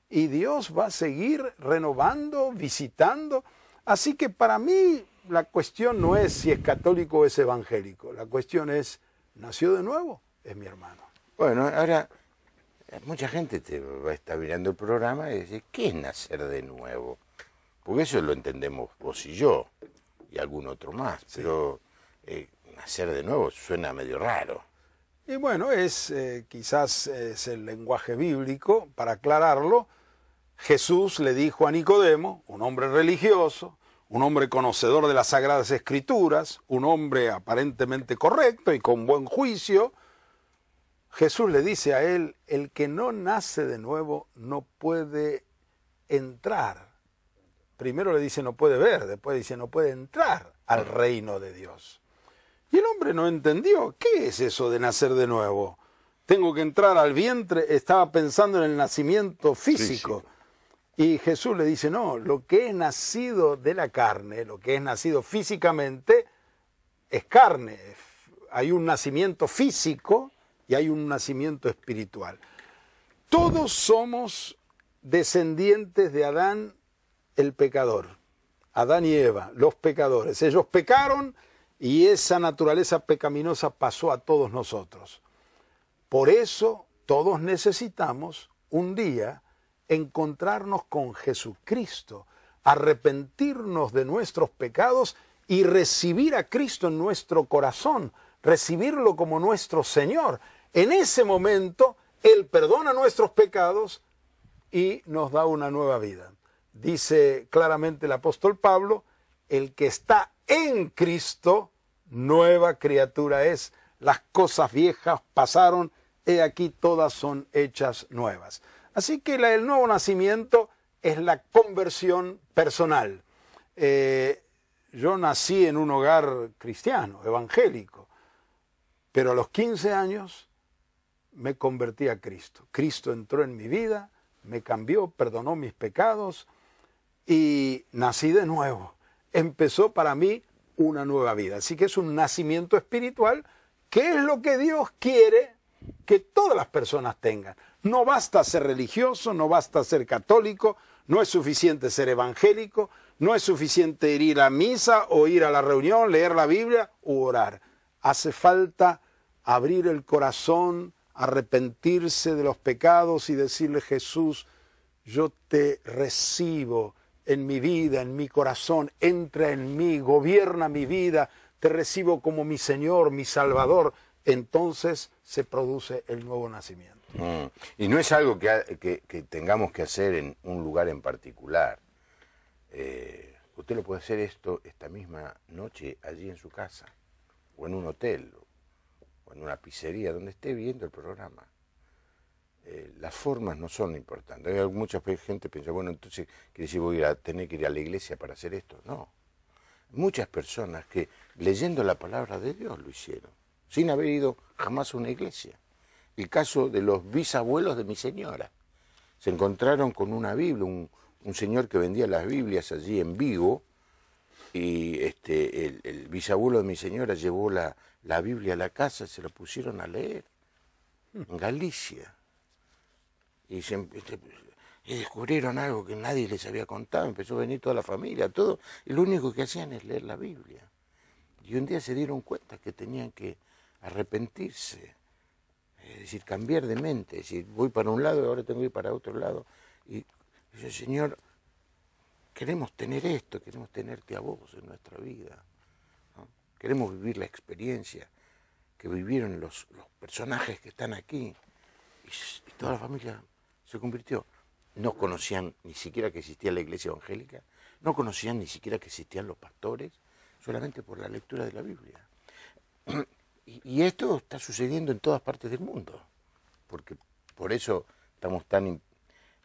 [SPEAKER 3] Y Dios va a seguir renovando, visitando. Así que para mí la cuestión no es si es católico o es evangélico. La cuestión es, ¿nació de nuevo? Es mi hermano.
[SPEAKER 2] Bueno, ahora mucha gente te va a estar mirando el programa y dice, ¿qué es nacer de nuevo? Porque eso lo entendemos vos y yo, y algún otro más. Sí. Pero nacer de nuevo suena medio raro.
[SPEAKER 3] Y bueno, quizás es el lenguaje bíblico, para aclararlo. Jesús le dijo a Nicodemo, un hombre religioso, un hombre conocedor de las Sagradas Escrituras, un hombre aparentemente correcto y con buen juicio. Jesús le dice a él, el que no nace de nuevo no puede entrar. Primero le dice no puede ver, después dice no puede entrar al reino de Dios. Y el hombre no entendió, ¿qué es eso de nacer de nuevo? Tengo que entrar al vientre, estaba pensando en el nacimiento físico. Sí. Y Jesús le dice, no, lo que es nacido de la carne, lo que es nacido físicamente, es carne. Hay un nacimiento físico y hay un nacimiento espiritual. Todos somos descendientes de Adán el pecador. Adán y Eva, los pecadores. Ellos pecaron y esa naturaleza pecaminosa pasó a todos nosotros. Por eso todos necesitamos un día encontrarnos con Jesucristo, arrepentirnos de nuestros pecados y recibir a Cristo en nuestro corazón, recibirlo como nuestro Señor. En ese momento, Él perdona nuestros pecados y nos da una nueva vida. Dice claramente el apóstol Pablo, el que está en Cristo, nueva criatura es. Las cosas viejas pasaron, he aquí todas son hechas nuevas. Así que el nuevo nacimiento es la conversión personal. Yo nací en un hogar cristiano, evangélico, pero a los 15 años me convertí a Cristo. Cristo entró en mi vida, me cambió, perdonó mis pecados y nací de nuevo. Empezó para mí una nueva vida. Así que es un nacimiento espiritual, que es lo que Dios quiere que todas las personas tengan. No basta ser religioso, no basta ser católico, no es suficiente ser evangélico, no es suficiente ir a misa o ir a la reunión, leer la Biblia u orar. Hace falta abrir el corazón, arrepentirse de los pecados y decirle: Jesús, yo te recibo en mi vida, en mi corazón, entra en mí, gobierna mi vida, te recibo como mi Señor, mi Salvador. Entonces se produce el nuevo nacimiento.
[SPEAKER 2] Y no es algo que tengamos que hacer en un lugar en particular. Usted lo puede hacer esta misma noche allí en su casa, o en un hotel, o en una pizzería, donde esté viendo el programa. Las formas no son importantes. Hay mucha gente que piensa, bueno, entonces quiere decir voy a tener que ir a la iglesia para hacer esto. No. Muchas personas que leyendo la palabra de Dios lo hicieron, sin haber ido jamás a una iglesia. El caso de los bisabuelos de mi señora. Se encontraron con una Biblia, un señor que vendía las Biblias allí en Vigo, y el bisabuelo de mi señora llevó la Biblia a la casa y se la pusieron a leer en Galicia. Y descubrieron algo que nadie les había contado, empezó a venir toda la familia, todo, y lo único que hacían es leer la Biblia. Y un día se dieron cuenta que tenían que arrepentirse, es decir, cambiar de mente, es decir, voy para un lado y ahora tengo que ir para otro lado. Y dice: Señor, queremos tener esto, queremos tenerte a vos en nuestra vida, ¿no? Queremos vivir la experiencia que vivieron los personajes que están aquí. Y toda la familia se convirtió. No conocían ni siquiera que existía la iglesia evangélica, no conocían ni siquiera que existían los pastores, solamente por la lectura de la Biblia. Y esto está sucediendo en todas partes del mundo, porque por eso estamos tan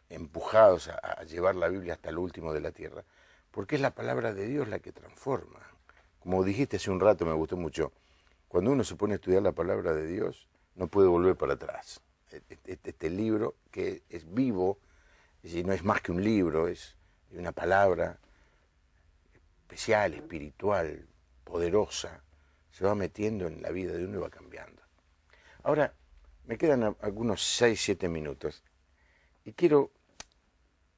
[SPEAKER 2] empujados a llevar la Biblia hasta lo último de la tierra, porque es la palabra de Dios la que transforma. Como dijiste hace un rato, me gustó mucho, cuando uno se pone a estudiar la palabra de Dios, no puede volver para atrás. Este libro que es vivo, es decir, no es más que un libro, es una palabra especial, espiritual, poderosa, se va metiendo en la vida de uno y va cambiando. Ahora, me quedan algunos 6, 7 minutos y quiero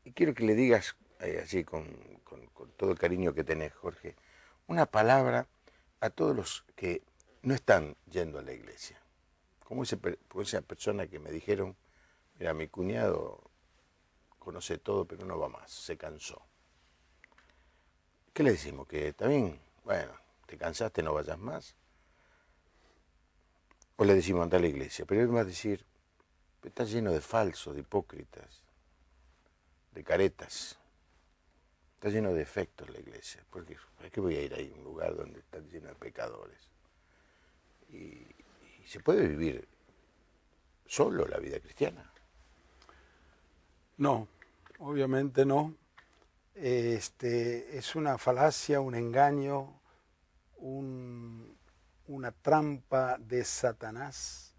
[SPEAKER 2] que le digas, así con todo el cariño que tenés, Jorge, una palabra a todos los que no están yendo a la iglesia. Como esa persona que me dijeron: mira, mi cuñado conoce todo, pero no va más, se cansó. ¿Qué le decimos? Que está bien, bueno, te cansaste, no vayas más. O le decimos: anda a la iglesia. Pero él va a decir: está lleno de falsos, de hipócritas, de caretas. Está lleno de defectos la iglesia. ¿Por qué voy a ir ahí a un lugar donde está lleno de pecadores? Y ¿se puede vivir solo la vida cristiana?
[SPEAKER 3] No, obviamente no. Es una falacia, un engaño, una trampa de Satanás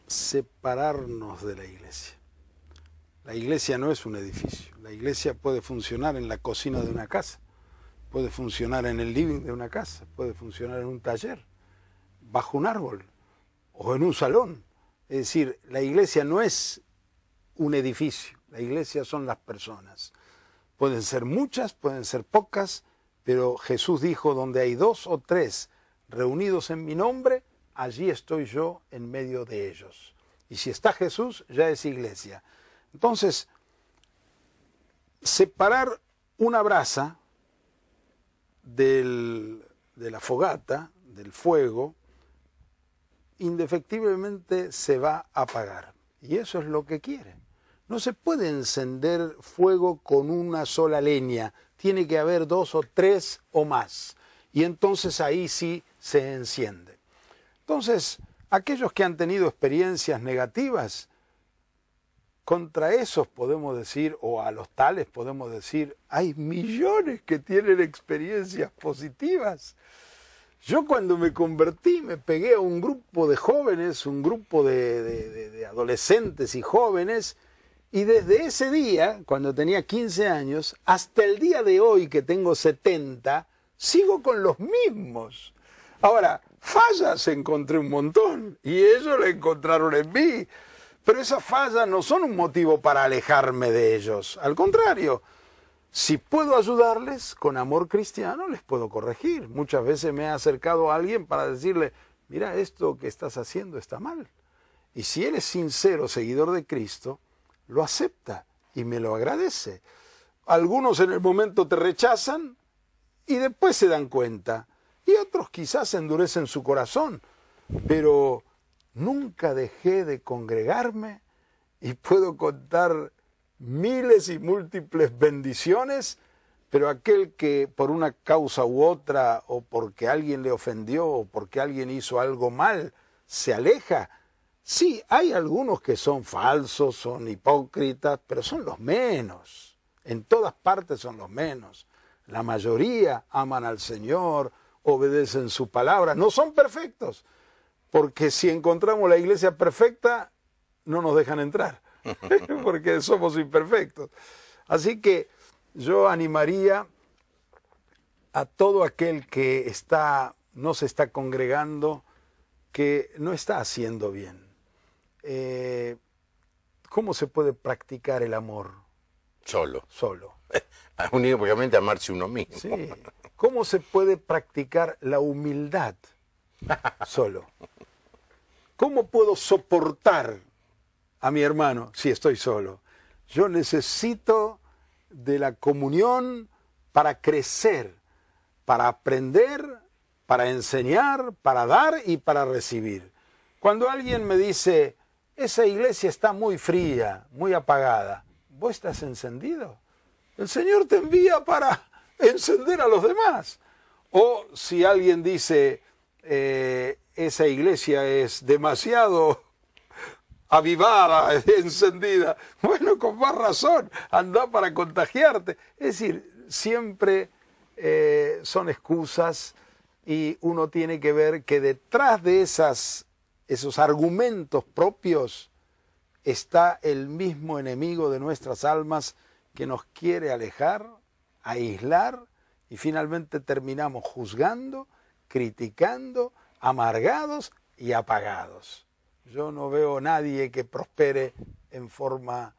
[SPEAKER 3] separarnos de la iglesia. La iglesia no es un edificio. La iglesia puede funcionar en la cocina de una casa, puede funcionar en el living de una casa, puede funcionar en un taller, bajo un árbol o en un salón. Es decir, la iglesia no es un edificio, la iglesia son las personas. Pueden ser muchas, pueden ser pocas, pero Jesús dijo: donde hay 2 o 3 reunidos en mi nombre, allí estoy yo en medio de ellos. Y si está Jesús, ya es iglesia. Entonces, separar una brasa de la fogata, del fuego, indefectiblemente se va a apagar. Y eso es lo que quiere. No se puede encender fuego con una sola leña. Tiene que haber 2 o 3 o más. Y entonces ahí sí se enciende. Entonces, aquellos que han tenido experiencias negativas, contra esos podemos decir, o a los tales podemos decir: hay millones que tienen experiencias positivas. Yo cuando me convertí me pegué a un grupo de jóvenes, un grupo de adolescentes y jóvenes, y desde ese día, cuando tenía 15 años, hasta el día de hoy que tengo 70, sigo con los mismos. Ahora, Fallas encontré un montón y ellos la encontraron en mí. Pero esas fallas no son un motivo para alejarme de ellos. Al contrario, si puedo ayudarles con amor cristiano, les puedo corregir. Muchas veces me he acercado a alguien para decirle, mira, esto que estás haciendo está mal. Y si él es sincero seguidor de Cristo, lo acepta y me lo agradece. Algunos en el momento te rechazan y después se dan cuenta. Y otros quizás endurecen su corazón. Pero nunca dejé de congregarme y puedo contar miles y múltiples bendiciones, pero aquel que por una causa u otra, o porque alguien le ofendió, o porque alguien hizo algo mal, se aleja. Sí, hay algunos que son falsos, son hipócritas, pero son los menos. En todas partes son los menos. La mayoría aman al Señor, obedecen su palabra. No son perfectos, porque si encontramos la iglesia perfecta, no nos dejan entrar, porque somos imperfectos. Así que yo animaría a todo aquel que no se está congregando, que no está haciendo bien. ¿Cómo se puede practicar el amor?
[SPEAKER 2] Solo.
[SPEAKER 3] Solo.
[SPEAKER 2] Únicamente amarse uno mismo.
[SPEAKER 3] Sí. ¿Cómo se puede practicar la humildad? Solo. ¿Cómo puedo soportar a mi hermano si estoy solo? Yo necesito de la comunión para crecer, para aprender, para enseñar, para dar y para recibir. Cuando alguien me dice, esa iglesia está muy fría, muy apagada, ¿vos estás encendido? El Señor te envía para encender a los demás. O si alguien dice, esa iglesia es demasiado avivada, encendida, bueno, con más razón, anda para contagiarte. Es decir, siempre son excusas y uno tiene que ver que detrás de esos argumentos propios está el mismo enemigo de nuestras almas que nos quiere alejar, aislar, y finalmente terminamos juzgando, criticando, amargados y apagados. Yo no veo a nadie que prospere en forma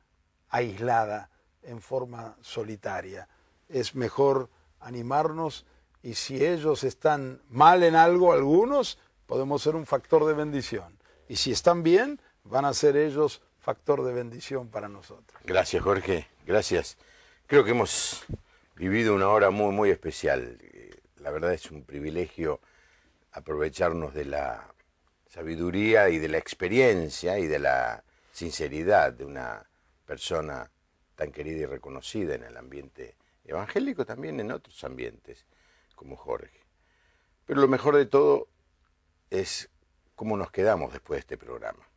[SPEAKER 3] aislada, en forma solitaria. Es mejor animarnos, y si ellos están mal en algo, algunos, podemos ser un factor de bendición. Y si están bien, van a ser ellos factor de bendición para nosotros.
[SPEAKER 2] Gracias, Jorge. Gracias. Creo que hemos vivido una hora muy, muy especial. La verdad es un privilegio aprovecharnos de la sabiduría y de la experiencia y de la sinceridad de una persona tan querida y reconocida en el ambiente evangélico, también en otros ambientes, como Jorge. Pero lo mejor de todo es cómo nos quedamos después de este programa.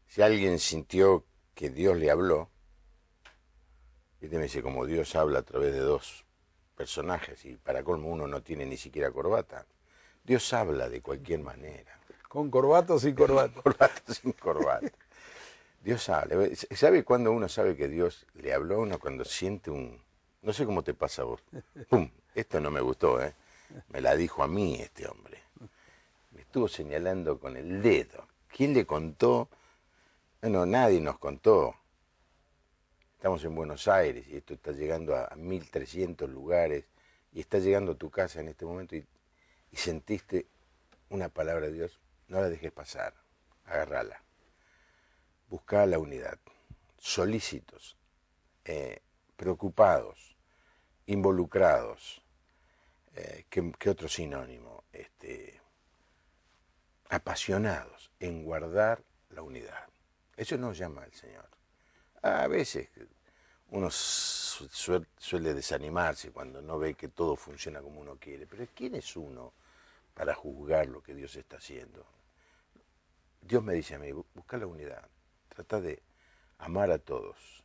[SPEAKER 2] Si alguien sintió que Dios le habló, y me dice, como Dios habla a través de dos personajes, y para colmo uno no tiene ni siquiera corbata, Dios habla de cualquier manera.
[SPEAKER 3] Con corbata o sin corbata.
[SPEAKER 2] Corbata sin corbata. Dios habla. ¿Sabe cuándo uno sabe que Dios le habló? Uno cuando siente un... No sé cómo te pasa a vos. ¡Pum! Esto no me gustó, ¿eh? Me la dijo a mí este hombre. Me estuvo señalando con el dedo. ¿Quién le contó? Bueno, nadie nos contó. Estamos en Buenos Aires y esto está llegando a 1.300 lugares y está llegando a tu casa en este momento y sentiste una palabra de Dios. No la dejes pasar, agárrala. Buscá la unidad. Solícitos, preocupados, involucrados. ¿Qué otro sinónimo? Apasionados en guardar la unidad. Eso nos llama el Señor. A veces uno suele desanimarse cuando no ve que todo funciona como uno quiere, pero ¿quién es uno para juzgar lo que Dios está haciendo? Dios me dice a mí, busca la unidad, trata de amar a todos,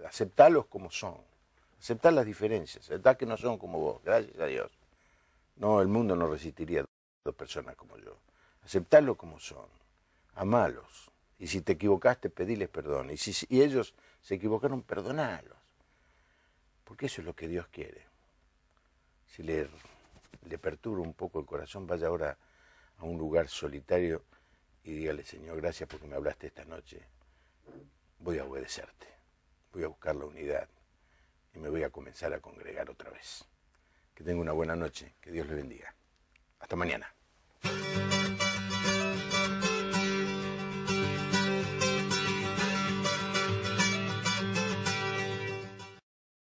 [SPEAKER 2] aceptarlos como son, aceptar las diferencias, aceptar que no son como vos, gracias a Dios. No, el mundo no resistiría a dos personas como yo. Aceptarlos como son, amalos. Y si te equivocaste, pediles perdón. Y si ellos se equivocaron, perdonalos. Porque eso es lo que Dios quiere. Si le le perturba un poco el corazón, vaya ahora a un lugar solitario y dígale, Señor, gracias porque me hablaste esta noche. Voy a obedecerte, voy a buscar la unidad y me voy a comenzar a congregar otra vez. Que tenga una buena noche, que Dios le bendiga. Hasta mañana.